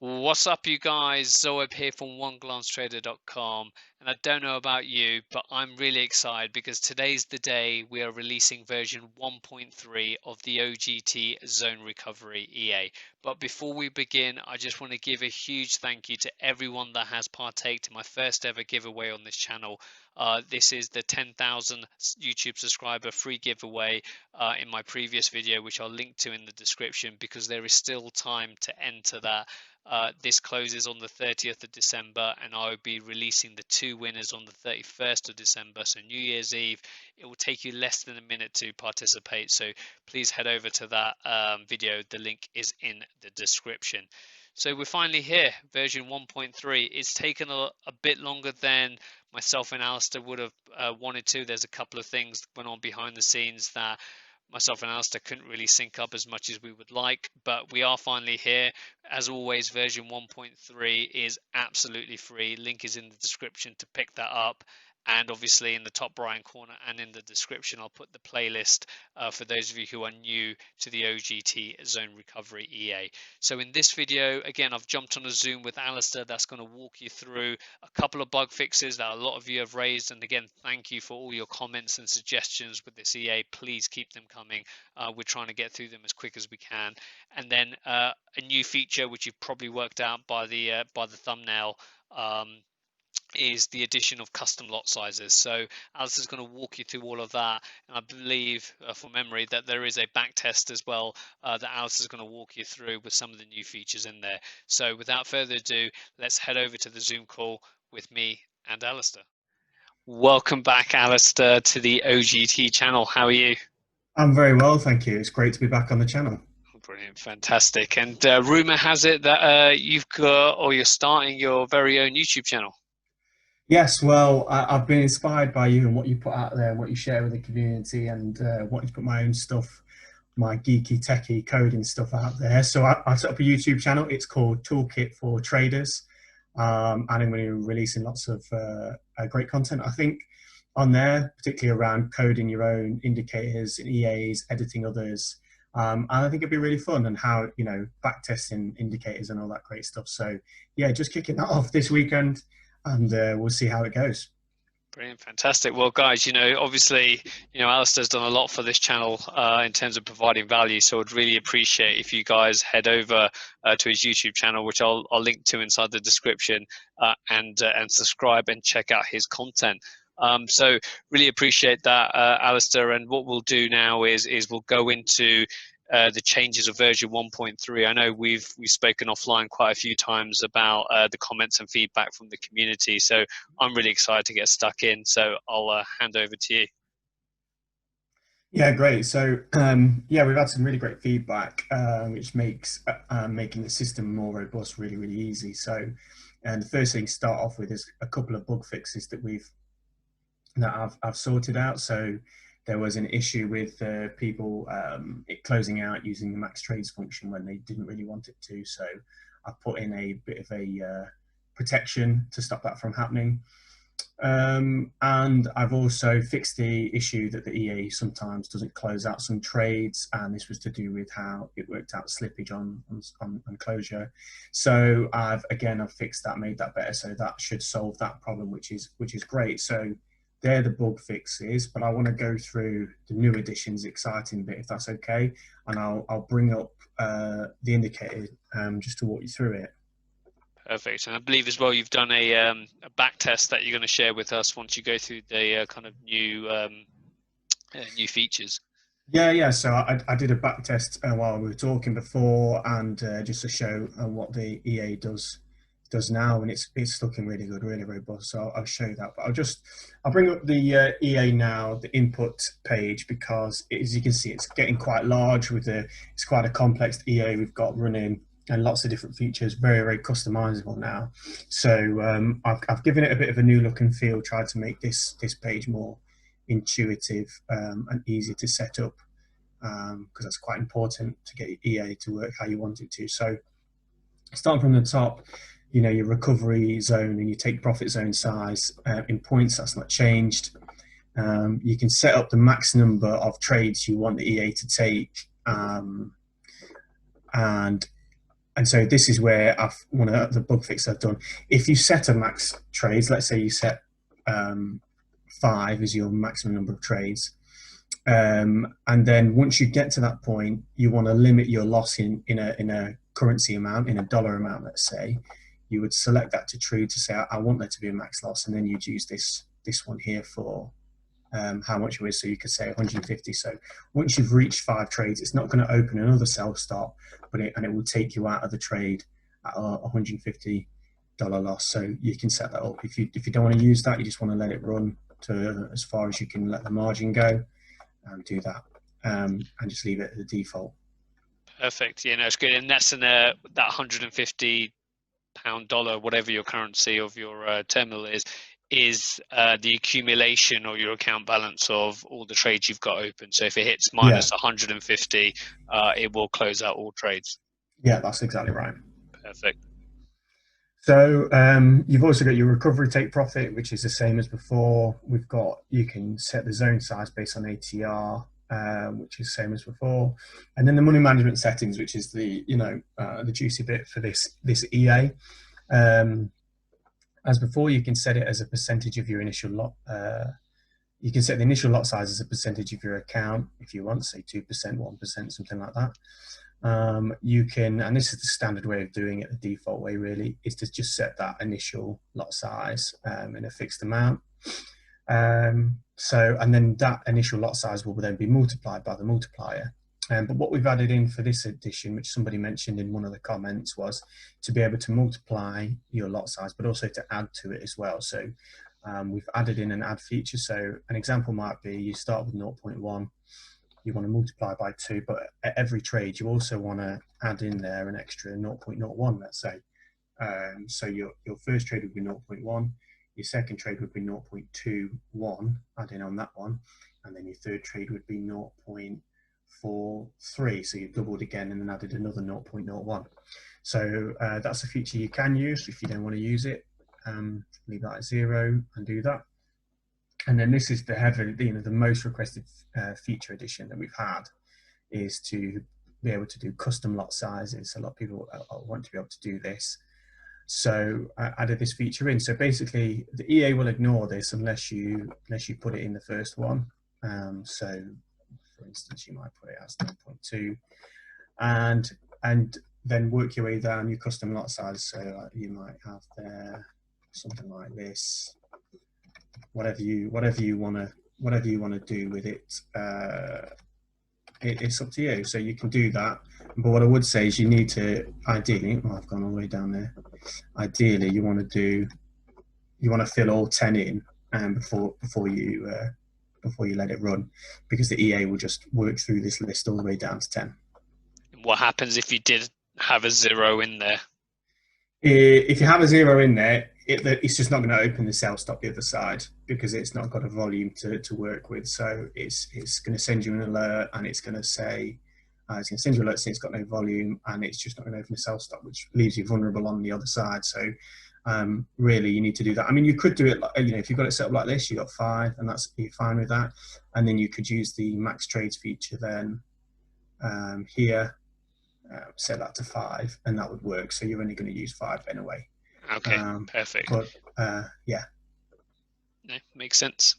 What's up, you guys? Zoeb here from OneGlanceTrader.com, and I don't know about you, but I'm really excited because today's the day we are releasing version 1.3 of the OGT Zone Recovery EA. But before we begin, I just want to give a huge thank you to everyone that has partaked in my first ever giveaway on this channel. This is the 10,000 YouTube subscriber free giveaway in my previous video, which I'll link to in the description because there is still time to enter that. This closes on the 30th of December, and I will be releasing the two winners on the 31st of December. So New Year's Eve, it will take you less than a minute to participate. So please head over to that video. The link is in the description. So we're finally here, version 1.3. It's taken a bit longer than myself and Alistair would have wanted to. There's a couple of things that went on behind the scenes that myself and Alistair couldn't really sync up as much as we would like, but we are finally here. As always, version 1.3 is absolutely free. Link is in the description to pick that up. And obviously in the top right corner and in the description, I'll put the playlist for those of you who are new to the OGT Zone Recovery EA. So in this video, again, I've jumped on a Zoom with Alistair that's going to walk you through a couple of bug fixes that a lot of you have raised. And again, thank you for all your comments and suggestions with this EA. Please keep them coming. We're trying to get through them as quick as we can. And then a new feature, which you've probably worked out by the thumbnail, is the addition of custom lot sizes. So Alice is going to walk you through all of that, and I believe from memory that there is a back test as well that Alice is going to walk you through with some of the new features in there. So without further ado, let's head over to the Zoom call with me and Alistair. Welcome back, Alistair, to the OGT channel. How are you? I'm very well, thank you. It's great to be back on the channel. Brilliant, fantastic. And rumor has it that you've got, or you're starting your very own YouTube channel. Yes, well, I've been inspired by you and what you put out there and what you share with the community, and wanted to put my own stuff, my geeky, techie coding stuff out there. So I set up a YouTube channel. It's called Toolkit for Traders, and I'm going to be releasing lots of great content, I think, on there, particularly around coding your own indicators, EAs, editing others. And I think it'd be really fun, and how, back testing indicators and all that great stuff. So yeah, just kicking that off this weekend, and we'll see how it goes. Brilliant, fantastic. Well, guys, obviously, Alistair's done a lot for this channel in terms of providing value. So I'd really appreciate if you guys head over to his YouTube channel, which I'll link to inside the description, and subscribe and check out his content. So really appreciate that, Alistair. And what we'll do now is we'll go into the changes of version 1.3. I know we've spoken offline quite a few times about the comments and feedback from the community, so I'm really excited to get stuck in. So I'll hand over to you. Yeah, great. So yeah, we've had some really great feedback, which makes making the system more robust really, really easy. So, and the first thing to start off with is a couple of bug fixes that I've sorted out. So there was an issue with people it closing out using the max trades function when they didn't really want it to. So I put in a bit of a protection to stop that from happening. And I've also fixed the issue that the EA sometimes doesn't close out some trades, and this was to do with how it worked out slippage on closure. So I've fixed that, made that better, so that should solve that problem, which is great. So they're the bug fixes, but I want to go through the new additions, exciting bit, if that's okay, and I'll bring up the indicator just to walk you through it. Perfect. And I believe as well you've done a back test that you're going to share with us once you go through the kind of new features. Yeah. So I did a back test while we were talking before, and just to show what the EA does now, and it's looking really good, really robust. So I'll show you that. But I'll bring up the EA now, the input page, because as you can see, it's getting quite large it's quite a complex EA we've got running, and lots of different features, very, very customizable now. So I've given it a bit of a new look and feel, tried to make this page more intuitive and easy to set up, because that's quite important to get EA to work how you want it to. So starting from the top, your recovery zone and your take profit zone size in points, that's not changed. You can set up the max number of trades you want the EA to take, and and so this is where one of the bug fixes I've done. If you set a max trades, let's say you set 5 as your maximum number of trades, and then once you get to that point, you want to limit your loss in a currency amount, in a dollar amount, let's say. You would select that to true to say, I want there to be a max loss, and then you'd use this one here for how much it is. So you could say 150. So once you've reached 5 trades, it's not going to open another self-stop, and it will take you out of the trade at a $150 loss. So you can set that up. If you don't want to use that, you just want to let it run to as far as you can let the margin go, and do that, and just leave it at the default. Perfect. Yeah, no, it's good. And that's in that £150, dollar, whatever your currency of your terminal is the accumulation or your account balance of all the trades you've got open. So if it hits minus 150, it will close out all trades. Yeah, that's exactly right. Perfect. So you've also got your recovery take profit, which is the same as before. You can set the zone size based on ATR, which is the same as before, and then the money management settings, which is the the juicy bit for this EA. As before, you can set it as a percentage of your initial lot. You can set the initial lot size as a percentage of your account if you want, say 2%, 1%, something like that. You can, and this is the standard way of doing it, the default way really, is to just set that initial lot size in a fixed amount. And then that initial lot size will then be multiplied by the multiplier. But what we've added in for this edition, which somebody mentioned in one of the comments, was to be able to multiply your lot size, but also to add to it as well. So we've added in an add feature. So an example might be you start with 0.1, you want to multiply by 2, but at every trade you also want to add in there an extra 0.01, let's say. So your first trade would be 0.1, your second trade would be 0.21, adding on that one, and then your third trade would be 0.43, so you doubled again and then added another 0.01. So that's a feature you can use. If you don't want to use it, leave that at 0 and do that. And then this is the most requested feature addition that we've had, is to be able to do custom lot sizes. A lot of people want to be able to do this. So I added this feature in. So basically the EA will ignore this unless you put it in the first one. So for instance, you might put it as 0.2 and then work your way down your custom lot size. So you might have there something like this. Whatever you want to do with it, it's up to you. So you can do that. But what I would say is you need to ideally, I've gone all the way down there. Ideally, you want to fill all 10 in before you let it run, because the EA will just work through this list all the way down to 10. What happens if you did have a 0 in there? If you have a 0 in there, it's just not going to open the cell stop the other side, because it's not got a volume to work with. So it's going to send you an alert, and it's going to say, it's going to send you an alert saying it's got no volume, and it's just not going to open the cell stop, which leaves you vulnerable on the other side. So really, you need to do that. I mean, you could do it, if you've got it set up like this, you've got 5, and you're fine with that. And then you could use the max trades feature then here. Set that to 5, and that would work. So you're only going to use 5 anyway. Okay, perfect. But yeah, no, makes sense.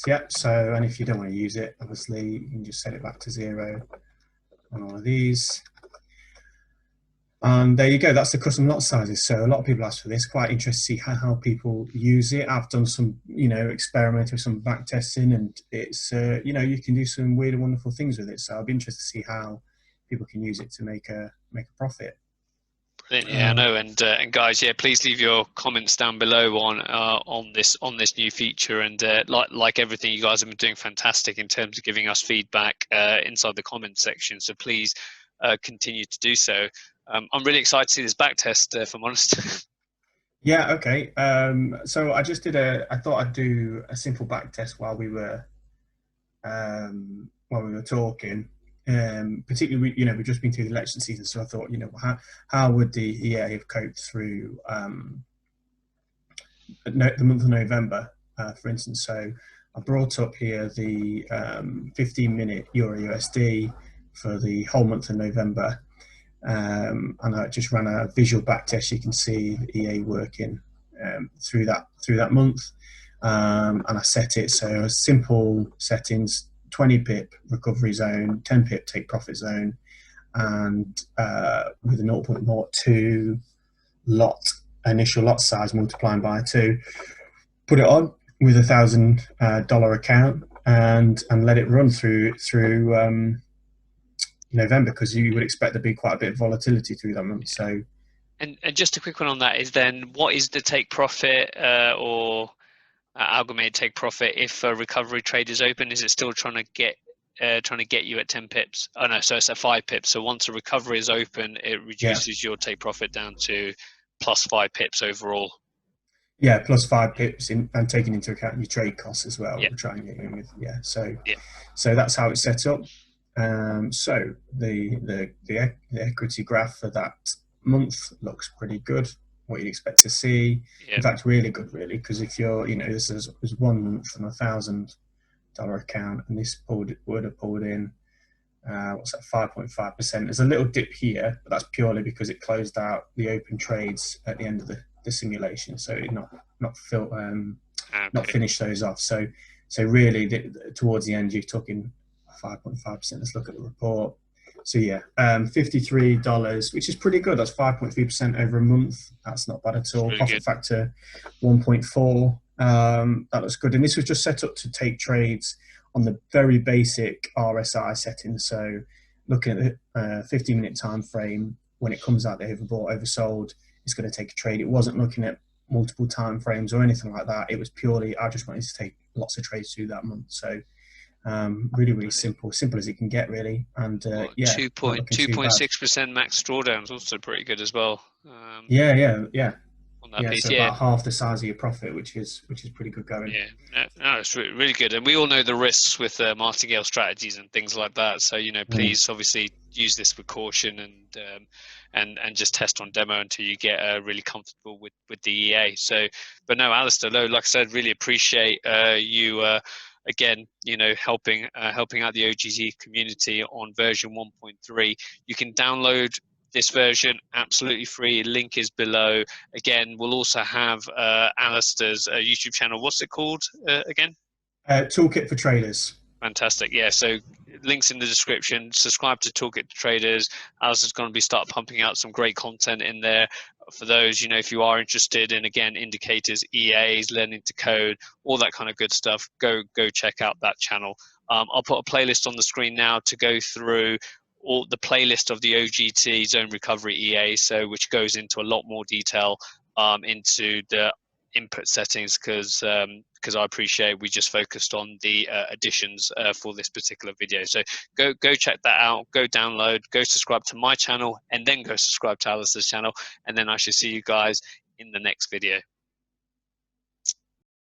Yeah. So, and if you don't want to use it, obviously you can just set it back to 0 on all of these. And there you go. That's the custom lot sizes. So a lot of people ask for this. Quite interested to see how people use it. I've done some, experimenting with some back testing, and it's, you can do some weird and wonderful things with it. So I'll be interested to see how people can use it to make a profit. Brilliant. Yeah, I know. And guys, yeah, please leave your comments down below on this new feature. And like everything, you guys have been doing fantastic in terms of giving us feedback inside the comments section. So please continue to do so. I'm really excited to see this back test, if I'm honest. Yeah. Okay. So I just I thought I'd do a simple back test while we were talking. Particularly, we've just been through the election season, so I thought, how would the EA have coped through the month of November, for instance? So I brought up here the 15-minute Euro USD for the whole month of November, and I just ran a visual back test. You can see the EA working through that month, and I set it so simple settings: 20 pip recovery zone, 10 pip take profit zone, and with a 0.02 lot initial lot size multiplying by 2, put it on with $1,000 account and let it run through November, because you would expect there to be quite a bit of volatility through that month. So, and just a quick one on that is then what is the take profit or amalgamated take profit if a recovery trade is open? Is it still trying to get you at 10 pips? Oh no, so it's at 5 pips. So once a recovery is open, it yeah, reduces your take profit down to plus 5 pips overall. yeah, plus 5 pips and taking into account your trade costs as well. Yeah, We're trying to get in with, yeah. So, yeah, so that's how it's set up. So the equity graph for that month looks pretty good. What you'd expect to see, yeah. in fact, really good, really, because if you're, this is 1 month and $1,000 account, and this would have pulled in what's that, 5.5%. There's a little dip here, but that's purely because it closed out the open trades at the end of the simulation, so it not Okay, finish those off. So really, towards the end, you're talking 5.5%. Let's look at the report. So yeah, $53, which is pretty good. That's 5.3% over a month. That's not bad at it's all. really Profit good. factor 1.4. That looks good. And this was just set up to take trades on the very basic RSI settings. So looking at the 15-minute time frame, when it comes out the overbought, oversold, it's going to take a trade. It wasn't looking at multiple time frames or anything like that. It was purely, I just wanted to take lots of trades through that month. So really, really Brilliant. simple as it can get, really. And Well, yeah, two not point looking two too point bad. six percent max drawdowns also pretty good as well. Yeah. On that Yeah, piece, so yeah. about half the size of your profit, which is pretty good going. Yeah, no, it's really good, and we all know the risks with martingale strategies and things like that. So Mm. please, obviously, use this with caution and just test on demo until you get really comfortable with the EA. So, but no, Alistair, no, like I said, really appreciate you again. Helping out the OGT community on version 1.3. You can download this version absolutely free. Link is below. Again, we'll also have Alistair's YouTube channel. What's it called again? Toolkit for traders. Fantastic. Yeah, so links in the description. Subscribe to Toolkit to Traders. Alistair's going to be start pumping out some great content in there for those, if you are interested in, again, indicators, EAs, learning to code, all that kind of good stuff. Go check out that channel. I'll put a playlist on the screen now to go through all the playlist of the OGT Zone Recovery EA, so which goes into a lot more detail into the input settings, because I appreciate we just focused on the additions for this particular video. So go check that out, go download, go subscribe to my channel, and then go subscribe to Alistair's channel, and then I shall see you guys in the next video.